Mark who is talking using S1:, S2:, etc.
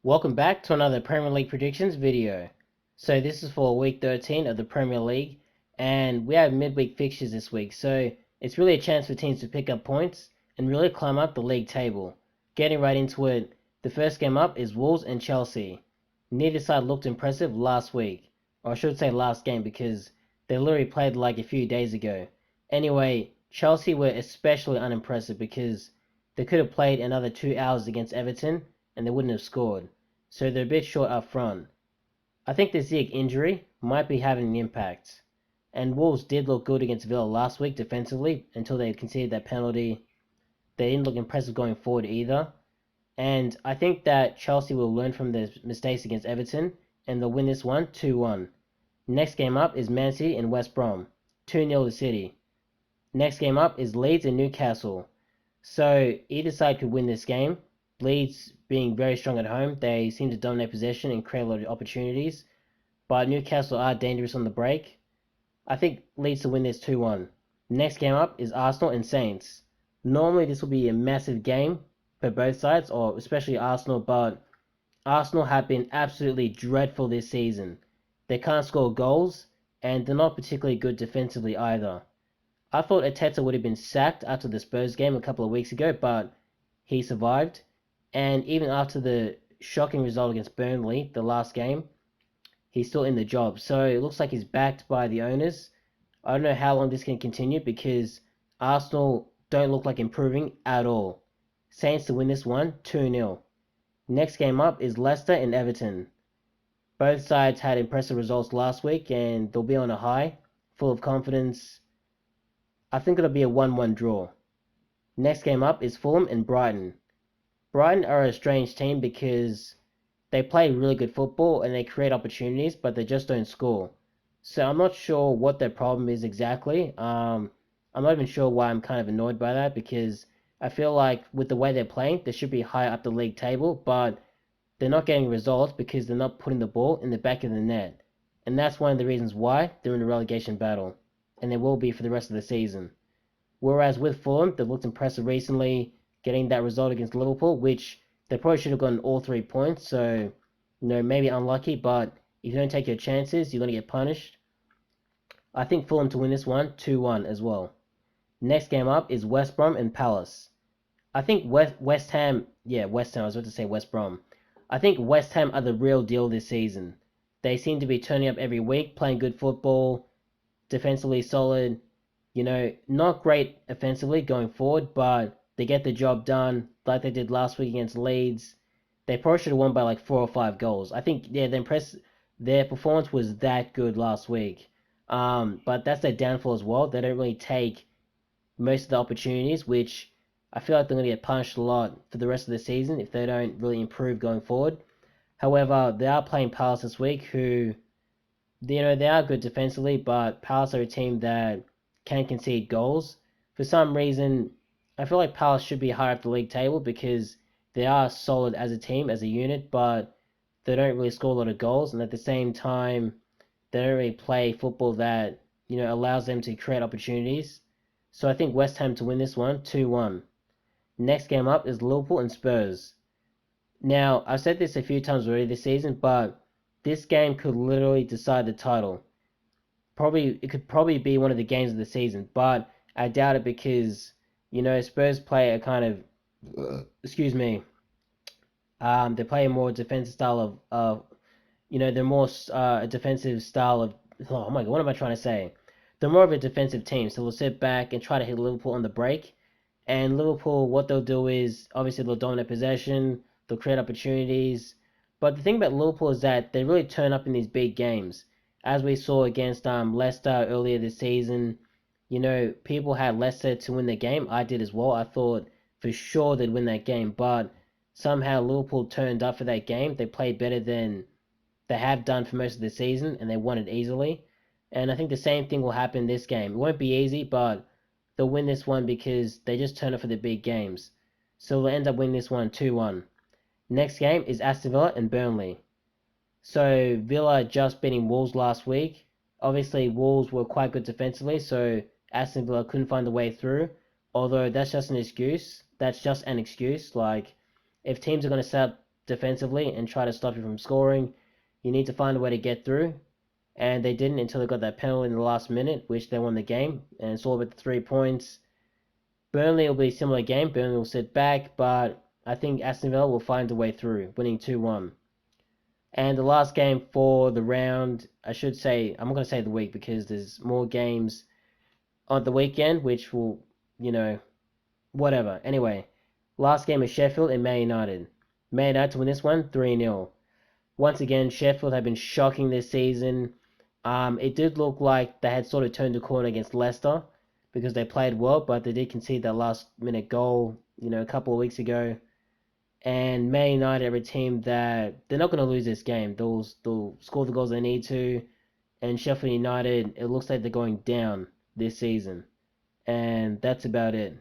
S1: Welcome back to another Premier League predictions video. So this is for week 13 of the Premier League, and we have midweek fixtures this week, so it's really a chance for teams to pick up points and really climb up the league table. Getting right into it, the first game up is Wolves and Chelsea. Neither side looked impressive last week, or I should say last game because they literally played like a few days ago. Anyway, Chelsea were especially unimpressive because they could have played another 2 hours against Everton and they wouldn't have scored, so they're a bit short up front. I think the Ziyech injury might be having an impact. And Wolves did look good against Villa last week defensively until they conceded that penalty. They didn't look impressive going forward either. And I think that Chelsea will learn from their mistakes against Everton and they'll win this one 2-1. Next game up is Man City and West Brom. 2-0 to City. Next game up is Leeds and Newcastle. So either side could win this game. Leeds being very strong at home, they seem to dominate possession and create a lot of opportunities, but Newcastle are dangerous on the break. I think Leeds to win this 2-1. Next game up is Arsenal and Saints. Normally this will be a massive game for both sides, or especially Arsenal, but Arsenal have been absolutely dreadful this season. They can't score goals, and they're not particularly good defensively either. I thought Arteta would have been sacked after the Spurs game a couple of weeks ago, but he survived. And even after the shocking result against Burnley, the last game, he's still in the job. So it looks like he's backed by the owners. I don't know how long this can continue because Arsenal don't look like improving at all. Saints to win this one 2-0. Next game up is Leicester and Everton. Both sides had impressive results last week and they'll be on a high, full of confidence. I think it'll be a 1-1 draw. Next game up is Fulham and Brighton. Brighton are a strange team because they play really good football and they create opportunities, but they just don't score. So I'm not sure what their problem is exactly. I'm not even sure why I'm kind of annoyed by that because I feel like with the way they're playing, they should be higher up the league table, but they're not getting results because they're not putting the ball in the back of the net. And that's one of the reasons why they're in a relegation battle, and they will be for the rest of the season. Whereas with Fulham, they've looked impressive recently, getting that result against Liverpool, which they probably should have gotten all 3 points. So, maybe unlucky, but if you don't take your chances, you're going to get punished. I think Fulham to win this one 2-1 as well. Next game up is West Brom and Palace. I think West Ham, West Ham, I was about to say West Brom. I think West Ham are the real deal this season. They seem to be turning up every week, playing good football, defensively solid, not great offensively going forward, but they get the job done like they did last week against Leeds. They probably should have won by like 4 or 5 goals. I think, their performance was that good last week. But that's their downfall as well. They don't really take most of the opportunities, which I feel like they're going to get punished a lot for the rest of the season if they don't really improve going forward. However, they are playing Palace this week, who, they are good defensively, but Palace are a team that can concede goals. For some reason, I feel like Palace should be higher up the league table because they are solid as a team, as a unit, but they don't really score a lot of goals, and at the same time, they don't really play football that, allows them to create opportunities. So I think West Ham to win this one 2-1. Next game up is Liverpool and Spurs. Now, I've said this a few times already this season, but this game could literally decide the title. It could probably be one of the games of the season, but I doubt it because Spurs play a kind excuse me, they play a more defensive style they're more a defensive style of, oh my god, what am I trying to say? They're more of a defensive team, so they'll sit back and try to hit Liverpool on the break. And Liverpool, what they'll do is obviously they'll dominate possession, they'll create opportunities. But the thing about Liverpool is that they really turn up in these big games as we saw against Leicester earlier this season. People had Leicester to win the game. I did as well. I thought for sure they'd win that game, but somehow Liverpool turned up for that game. They played better than they have done for most of the season, and they won it easily. And I think the same thing will happen this game. It won't be easy, but they'll win this one because they just turn up for the big games. So they'll end up winning this one 2-1. Next game is Aston Villa and Burnley. So Villa just beating Wolves last week. Obviously, Wolves were quite good defensively, so Aston Villa couldn't find the way through. Although that's just an excuse. That's just an excuse. Like, if teams are going to set up defensively and try to stop you from scoring. You need to find a way to get through, and they didn't until they got that penalty in the last minute, which they won the game, and it's all about the 3 points. Burnley will be a similar game. Burnley will sit back, but I think Aston Villa will find a way through, winning 2-1. And the last game for the round, I should say, I'm not going to say the week because there's more games on the weekend, which will, whatever. Anyway, last game is Sheffield and Man United. Man United to win this one, 3-0. Once again, Sheffield have been shocking this season. It did look like they had sort of turned the corner against Leicester because they played well, but they did concede that last minute goal, a couple of weeks ago. And Man United are a team that they're not going to lose this game. They'll score the goals they need to. And Sheffield United, it looks like they're going down this season. And that's about it.